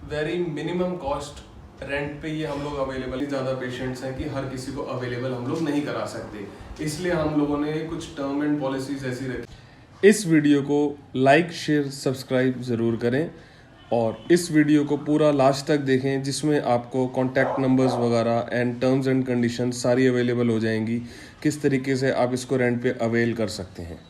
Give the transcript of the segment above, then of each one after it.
Very minimum cost rent पे ये हम लोग अवेलेबल, ज़्यादा पेशेंट्स हैं कि हर किसी को अवेलेबल हम लोग नहीं करा सकते, इसलिए हम लोगों ने कुछ टर्म एंड पॉलिसीज ऐसी रखी। इस वीडियो को लाइक शेयर सब्सक्राइब ज़रूर करें और इस वीडियो को पूरा लास्ट तक देखें, जिसमें आपको कॉन्टैक्ट नंबर्स वगैरह एंड टर्म्स एंड कंडीशंस सारी अवेलेबल हो जाएंगी, किस तरीके से आप इसको रेंट पे अवेल कर सकते हैं।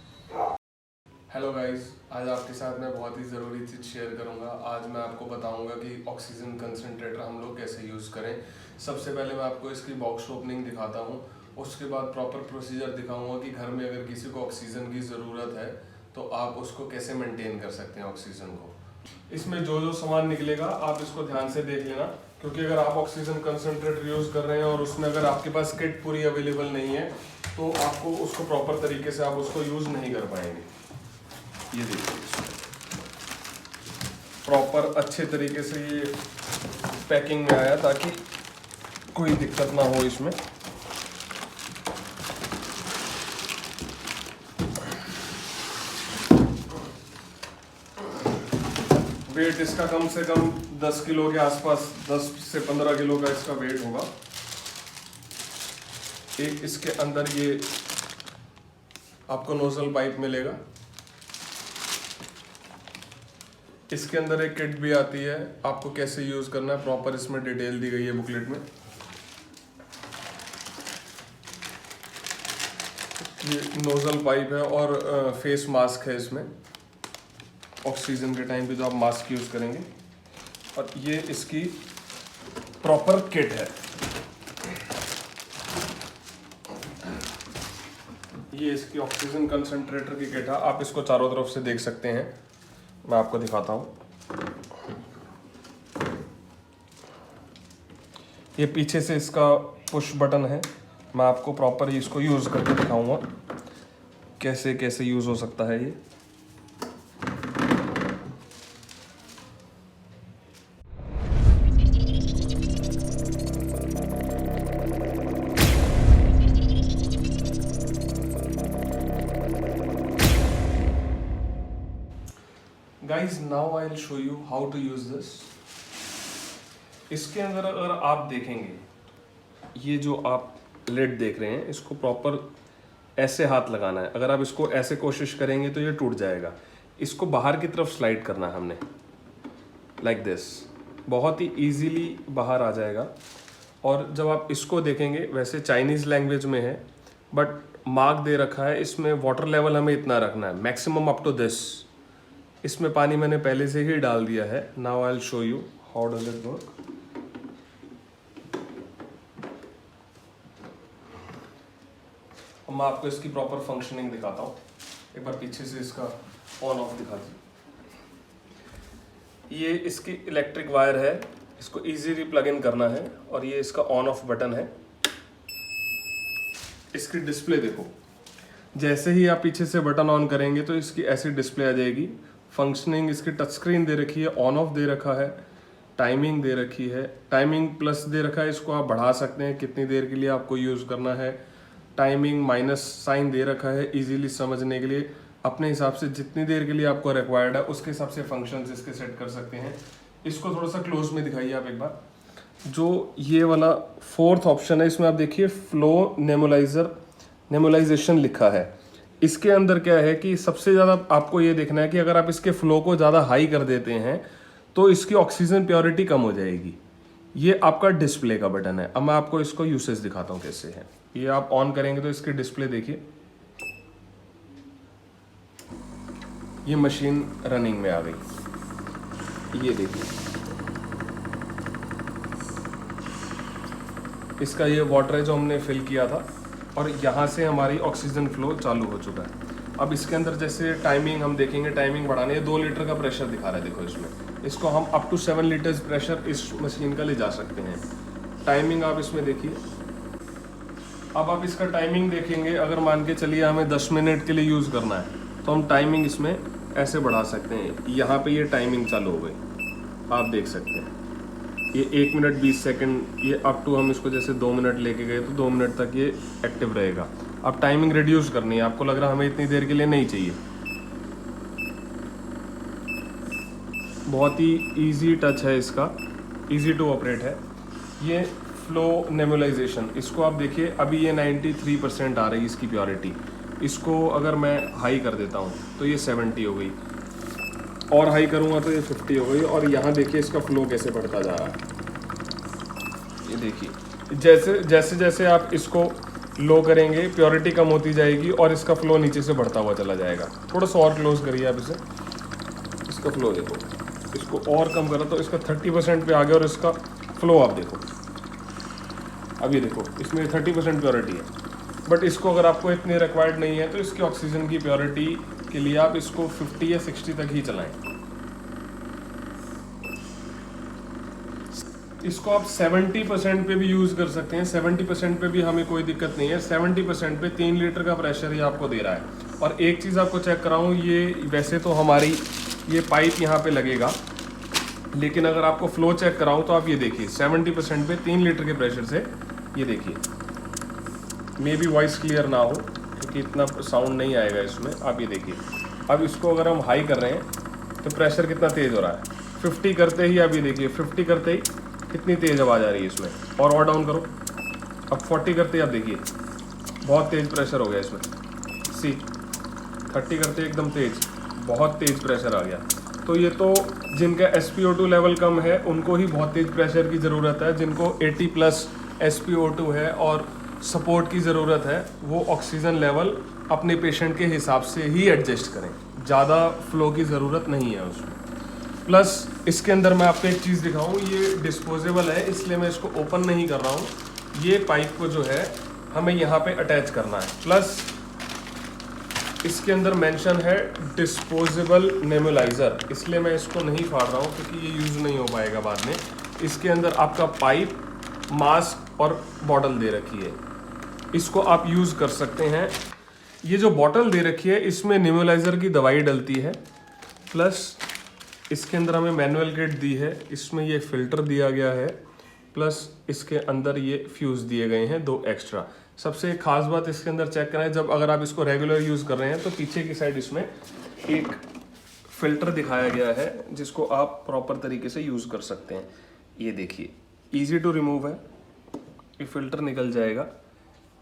हेलो गाइस, आज आपके साथ मैं बहुत ही ज़रूरी चीज़ शेयर करूंगा। आज मैं आपको बताऊंगा कि ऑक्सीजन कंसंट्रेटर हम लोग कैसे यूज़ करें। सबसे पहले मैं आपको इसकी बॉक्स ओपनिंग दिखाता हूं, उसके बाद प्रॉपर प्रोसीजर दिखाऊंगा कि घर में अगर किसी को ऑक्सीजन की ज़रूरत है तो आप उसको कैसे मेंटेन कर सकते हैं ऑक्सीजन को। इसमें जो जो सामान निकलेगा आप इसको ध्यान से देख लेना, क्योंकि अगर आप ऑक्सीजन कंसंट्रेटर यूज़ कर रहे हैं और उसमें अगर आपके पास किट पूरी अवेलेबल नहीं है तो आपको उसको प्रॉपर तरीके से आप उसको यूज़ नहीं कर पाएंगे। ये देखिए प्रॉपर अच्छे तरीके से ये पैकिंग में आया ताकि कोई दिक्कत ना हो इसमें। वेट इसका कम से कम 10 किलो के आसपास, 10 से 15 किलो का इसका वेट होगा। एक इसके अंदर ये आपको नोजल पाइप मिलेगा, इसके अंदर एक किट भी आती है, आपको कैसे यूज़ करना है प्रॉपर इसमें डिटेल दी गई है बुकलेट में। ये नोजल पाइप है और फेस मास्क है इसमें, ऑक्सीजन के टाइम पे जो आप मास्क यूज़ करेंगे, और ये इसकी प्रॉपर किट है। ये इसकी ऑक्सीजन कंसंट्रेटर की किट है, आप इसको चारों तरफ से देख सकते हैं। मैं आपको दिखाता हूँ, ये पीछे से इसका पुश बटन है। मैं आपको प्रॉपर इसको यूज़ करके दिखाऊंगा कैसे कैसे यूज़ हो सकता है ये। Guys, now I'll show you how to use this. इसके अंदर अगर आप देखेंगे, ये जो आप लिड देख रहे हैं, इसको प्रॉपर ऐसे हाथ लगाना है। अगर आप इसको ऐसे कोशिश करेंगे तो ये टूट जाएगा। इसको बाहर की तरफ स्लाइड करना है हमने, लाइक दिस, बहुत ही इजीली बाहर आ जाएगा। और जब आप इसको देखेंगे, वैसे चाइनीज़ लैंग्वेज में है बट मार्क दे रखा है, इसमें वाटर लेवल हमें इतना रखना है, मैक्सिमम अप टू दिस। इसमें पानी मैंने पहले से ही डाल दिया है। Now I will show you how does it work. मैं आपको इसकी प्रॉपर फंक्शनिंग दिखाता हूँ। एक बार पीछे से इसका ऑन ऑफ दिखा दीजिए। ये इसकी इलेक्ट्रिक वायर है, इसको इजीली प्लग इन करना है, और ये इसका ऑन ऑफ बटन है। इसकी डिस्प्ले देखो, जैसे ही आप पीछे से बटन ऑन करेंगे तो इसकी ऐसी डिस्प्ले आ जाएगी। फंक्शनिंग इसकी टच स्क्रीन दे रखी है, ऑन ऑफ दे रखा है, टाइमिंग दे रखी है, टाइमिंग प्लस दे रखा है, इसको आप बढ़ा सकते हैं कितनी देर के लिए आपको यूज़ करना है। टाइमिंग माइनस साइन दे रखा है इजीली समझने के लिए, अपने हिसाब से जितनी देर के लिए आपको रिक्वायर्ड है उसके हिसाब से फंक्शंस इसके सेट कर सकते हैं। इसको थोड़ा सा क्लोज में दिखाइए आप एक बार। जो ये वाला फोर्थ ऑप्शन है, इसमें आप देखिए फ्लो नेबुलाइजेशन लिखा है। इसके अंदर क्या है कि सबसे ज़्यादा आपको ये देखना है कि अगर आप इसके फ्लो को ज़्यादा हाई कर देते हैं तो इसकी ऑक्सीजन प्योरिटी कम हो जाएगी। ये आपका डिस्प्ले का बटन है। अब मैं आपको इसको यूसेज दिखाता हूँ कैसे है। ये आप ऑन करेंगे तो इसकी डिस्प्ले देखिए, ये मशीन रनिंग में आ गई। ये देखिए, इसका ये वाटर है जो हमने फिल किया था, और यहाँ से हमारी ऑक्सीजन फ्लो चालू हो चुका है। अब इसके अंदर जैसे टाइमिंग हम देखेंगे, टाइमिंग बढ़ाने है, 2 लीटर का प्रेशर दिखा रहा है देखो इसमें। इसको हम अप टू 7 लीटर्स प्रेशर इस मशीन का ले जा सकते हैं। टाइमिंग आप इसमें देखिए। अब आप इसका टाइमिंग देखेंगे, अगर मान के चलिए हमें 10 मिनट के लिए यूज़ करना है तो हम टाइमिंग इसमें ऐसे बढ़ा सकते हैं। यहाँ पे ये टाइमिंग चालू हो गई, आप देख सकते हैं। ये 1 मिनट 20 सेकंड, ये अप टू हम इसको जैसे 2 मिनट लेके गए तो 2 मिनट तक ये एक्टिव रहेगा। अब टाइमिंग रिड्यूस करनी है, आपको लग रहा है हमें इतनी देर के लिए नहीं चाहिए, बहुत ही इजी टच है इसका, इजी टू ऑपरेट है। ये फ्लो नेबुलाइजेशन, इसको आप देखिए अभी ये 93% आ रही है इसकी प्योरिटी। इसको अगर मैं हाई कर देता हूँ तो ये 70 हो गई, और हाई करूँगा तो ये 50 हो गई। और यहाँ देखिए इसका फ्लो कैसे बढ़ता जा रहा है। ये देखिए जैसे जैसे जैसे आप इसको लो करेंगे प्योरिटी कम होती जाएगी और इसका फ्लो नीचे से बढ़ता हुआ चला जाएगा। थोड़ा सा और क्लोज करिए आप इसे, इसका फ्लो देखो, इसको और कम करो तो इसका 30% पे आ गया और इसका फ्लो आप देखो, अब ये देखो इसमें 30% प्योरिटी है। बट इसको अगर आपको इतनी रिक्वायर्ड नहीं है तो इसकी ऑक्सीजन की प्योरिटी के लिए आप इसको 50 या 60 तक ही चलाएं। इसको आप 70% पे भी यूज़ कर सकते हैं, 70% पे भी हमें कोई दिक्कत नहीं है। 70% पे 3 लीटर का प्रेशर ही आपको दे रहा है। और एक चीज़ आपको चेक कराऊँ, ये वैसे तो हमारी ये पाइप यहाँ पे लगेगा, लेकिन अगर आपको फ्लो चेक कराऊँ तो आप ये देखिए 70% पे 3 लीटर के प्रेशर से, ये देखिए मे बी वॉइस क्लियर ना हो क्योंकि इतना साउंड नहीं आएगा इसमें। आप ये देखिए अब इसको अगर हम हाई कर रहे हैं तो प्रेशर कितना तेज़ हो रहा है। 50 करते ही आप ये देखिए 50 करते ही कितनी तेज़ आवाज़ आ रही है इसमें, और डाउन करो। अब 40 करते ही आप देखिए बहुत तेज़ प्रेशर हो गया इसमें। सी 30 करते ही एकदम तेज़, बहुत तेज़ प्रेशर आ गया। तो ये तो जिनका SpO2 लेवल कम है उनको ही बहुत तेज़ प्रेशर की ज़रूरत है। जिनको 80+ SpO2 है और सपोर्ट की ज़रूरत है वो ऑक्सीजन लेवल अपने पेशेंट के हिसाब से ही एडजस्ट करें, ज़्यादा फ्लो की ज़रूरत नहीं है उसमें। प्लस इसके अंदर मैं आपको एक चीज़ दिखाऊं, ये डिस्पोजेबल है इसलिए मैं इसको ओपन नहीं कर रहा हूँ। ये पाइप को जो है हमें यहाँ पे अटैच करना है। प्लस इसके अंदर मेंशन है डिस्पोजेबल नेबुलाइज़र, इसलिए मैं इसको नहीं फाड़ रहा हूँ क्योंकि ये यूज़ नहीं हो पाएगा बाद में। इसके अंदर आपका पाइप, मास्क और बॉटल दे रखी है, इसको आप यूज़ कर सकते हैं। ये जो बॉटल दे रखी है इसमें नेबुलाइज़र की दवाई डलती है। प्लस इसके अंदर हमें मैनुअल किट दी है, इसमें ये फ़िल्टर दिया गया है। प्लस इसके अंदर ये फ्यूज़ दिए गए हैं 2 एक्स्ट्रा। सबसे खास बात इसके अंदर चेक करें, जब अगर आप इसको रेगुलर यूज़ कर रहे हैं तो पीछे की साइड इसमें एक फ़िल्टर दिखाया गया है जिसको आप प्रॉपर तरीके से यूज़ कर सकते हैं। ये देखिए ईजी टू रिमूव है, ये फ़िल्टर निकल जाएगा।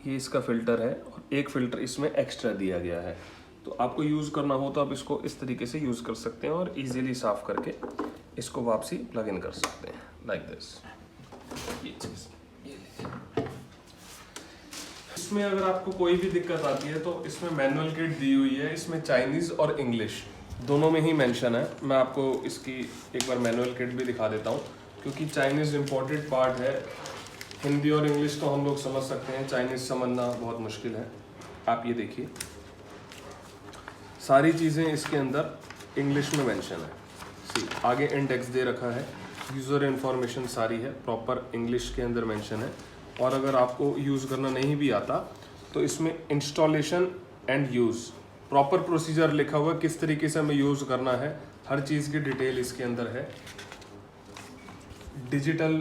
ये इसका फ़िल्टर है और एक फ़िल्टर इसमें एक्स्ट्रा दिया गया है। तो आपको यूज़ करना हो तो आप इसको इस तरीके से यूज़ कर सकते हैं और इजीली साफ़ करके इसको वापसी प्लग इन कर सकते हैं लाइक दिस। ये चीज़ इसमें अगर आपको कोई भी दिक्कत आती है तो इसमें मैनुअल किट दी हुई है, इसमें चाइनीज़ और इंग्लिश दोनों में ही मेंशन है। मैं आपको इसकी एक बार मैनुअल किट भी दिखा देता हूँ क्योंकि चाइनीज़ इम्पोर्टेड पार्ट है। हिंदी और इंग्लिश तो हम लोग समझ सकते हैं, चाइनीज़ समझना बहुत मुश्किल है। आप ये देखिए सारी चीज़ें इसके अंदर इंग्लिश में मेंशन है। सी आगे इंडेक्स दे रखा है, यूज़र इन्फॉर्मेशन सारी है प्रॉपर इंग्लिश के अंदर मेंशन है। और अगर आपको यूज़ करना नहीं भी आता तो इसमें installation and use proper procedure लिखा हुआ है, किस तरीके से हमें यूज़ करना है, हर चीज़ की डिटेल इसके अंदर है। डिजिटल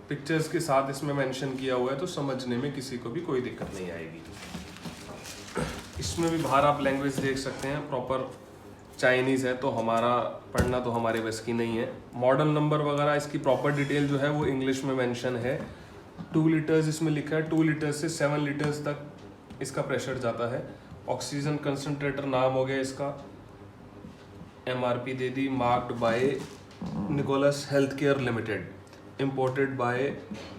पिक्चर्स के साथ इसमें मेंशन किया हुआ है तो समझने में किसी को भी कोई दिक्कत नहीं आएगी। इसमें भी बाहर आप लैंग्वेज देख सकते हैं, प्रॉपर चाइनीज़ है तो हमारा पढ़ना तो हमारे बस की नहीं है। मॉडल नंबर वगैरह इसकी प्रॉपर डिटेल जो है वो इंग्लिश में मेंशन है। 2 लीटर्स इसमें लिखा है, 2 लीटर्स से 7 लीटर्स तक इसका प्रेशर जाता है। ऑक्सीजन कंसनट्रेटर नाम हो गया इसका, MRP दे दी, marked by Nicholas health care limited, imported by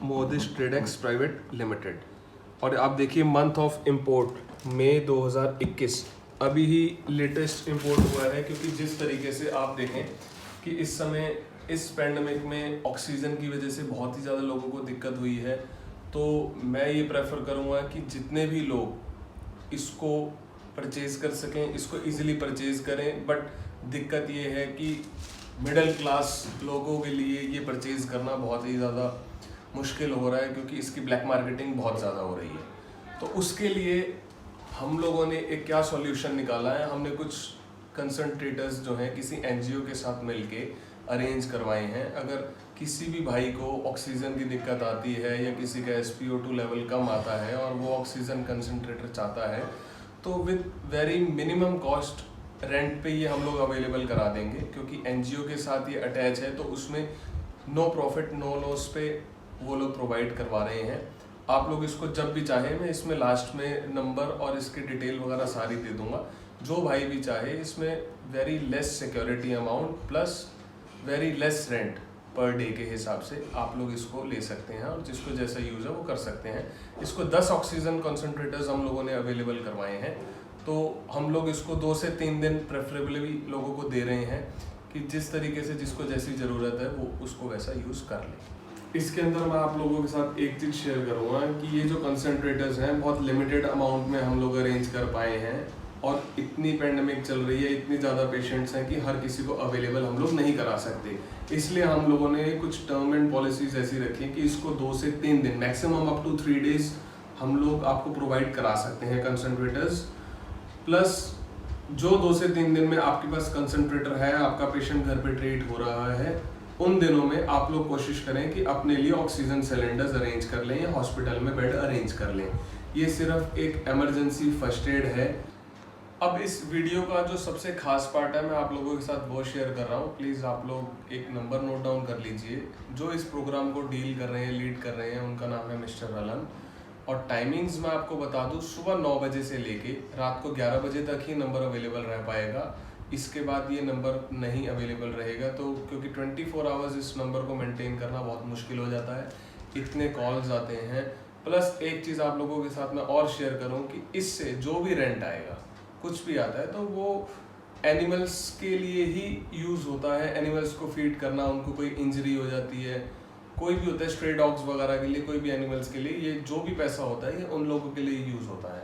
Modish Tradex private limited. और आप देखिए मंथ ऑफ इम्पोर्ट मई 2021, अभी ही लेटेस्ट इम्पोर्ट हुआ है। क्योंकि जिस तरीके से आप देखें कि इस समय इस पैंडमिक में ऑक्सीजन की वजह से बहुत ही ज़्यादा लोगों को दिक्कत हुई है, तो मैं ये प्रेफर करूँगा कि जितने भी लोग इसको परचेज़ कर सकें इसको इजीली परचेज़ करें। बट दिक्कत ये है कि मिडिल क्लास लोगों के लिए ये परचेज़ करना बहुत ही ज़्यादा मुश्किल हो रहा है क्योंकि इसकी ब्लैक मार्केटिंग बहुत ज़्यादा हो रही है। तो उसके लिए हम लोगों ने एक क्या सॉल्यूशन निकाला है, हमने कुछ कंसंट्रेटर्स जो हैं किसी NGO के साथ मिलके अरेंज करवाए हैं। अगर किसी भी भाई को ऑक्सीजन की दिक्कत आती है या किसी का SpO2 लेवल कम आता है और वो ऑक्सीजन कंसंट्रेटर चाहता है तो with very minimum cost rent पे ये हम लोग अवेलेबल करा देंगे, क्योंकि एनजीओ के साथ ये अटैच है, तो उसमें नो प्रॉफिट नो लॉस पे वो लोग प्रोवाइड करवा रहे हैं। आप लोग इसको जब भी चाहें, मैं इसमें लास्ट में नंबर और इसकी डिटेल वगैरह सारी दे दूंगा। जो भाई भी चाहे, इसमें very less security amount plus very less rent per day के हिसाब से आप लोग इसको ले सकते हैं, और जिसको जैसा यूज़ है वो कर सकते हैं। इसको 10 ऑक्सीजन कंसंट्रेटर्स हम लोगों ने अवेलेबल करवाए हैं, तो हम लोग इसको 2 से 3 दिन प्रेफरेबली भी लोगों को दे रहे हैं कि जिस तरीके से जिसको जैसी ज़रूरत है वो उसको वैसा यूज़ कर ले। इसके अंदर मैं आप लोगों के साथ एक चीज़ शेयर करूँगा कि ये जो कंसंट्रेटर्स हैं बहुत लिमिटेड अमाउंट में हम लोग अरेंज कर पाए हैं, और इतनी पेंडेमिक चल रही है, इतनी ज़्यादा पेशेंट्स हैं कि हर किसी को अवेलेबल हम लोग नहीं करा सकते। इसलिए हम लोगों ने कुछ टर्म एंड पॉलिसीज ऐसी रखी हैं कि इसको 2 से 3 दिन मैक्सिमम अप टू 3 डेज हम लोग आपको प्रोवाइड करा सकते हैं कंसंट्रेटर्स। प्लस जो 2 से 3 दिन में आपके पास कंसंट्रेटर है, आपका पेशेंट घर पे ट्रीट हो रहा है, उन दिनों में आप लोग कोशिश करें कि अपने लिए ऑक्सीजन सिलेंडर्स अरेंज कर लें या हॉस्पिटल में बेड अरेंज कर लें। ये सिर्फ एक इमरजेंसी फर्स्ट एड है। अब इस वीडियो का जो सबसे खास पार्ट है, मैं आप लोगों के साथ वो शेयर कर रहा हूँ। प्लीज़ आप लोग एक नंबर नोट डाउन कर लीजिए। जो इस प्रोग्राम को डील कर रहे हैं, लीड कर रहे हैं, उनका नाम है मिस्टर रलन। और टाइमिंग्स मैं आपको बता दूं, सुबह 9 बजे से लेके रात को 11 बजे तक ही नंबर अवेलेबल रह पाएगा। इसके बाद ये नंबर नहीं अवेलेबल रहेगा, तो क्योंकि 24 आवर्स इस नंबर को मेंटेन करना बहुत मुश्किल हो जाता है, इतने कॉल्स आते हैं। प्लस एक चीज़ आप लोगों के साथ मैं और शेयर करूं कि इससे जो भी रेंट आएगा, कुछ भी आता है, तो वो एनिमल्स के लिए ही यूज़ होता है। एनिमल्स को फीड करना, उनको कोई इंजरी हो जाती है, कोई भी होता है, स्ट्रे डॉग्स वगैरह के लिए, कोई भी एनिमल्स के लिए, ये जो भी पैसा होता है ये उन लोगों के लिए यूज़ होता है।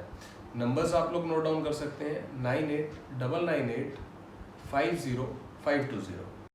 नंबर्स आप लोग नोट डाउन कर सकते हैं, 9899850520।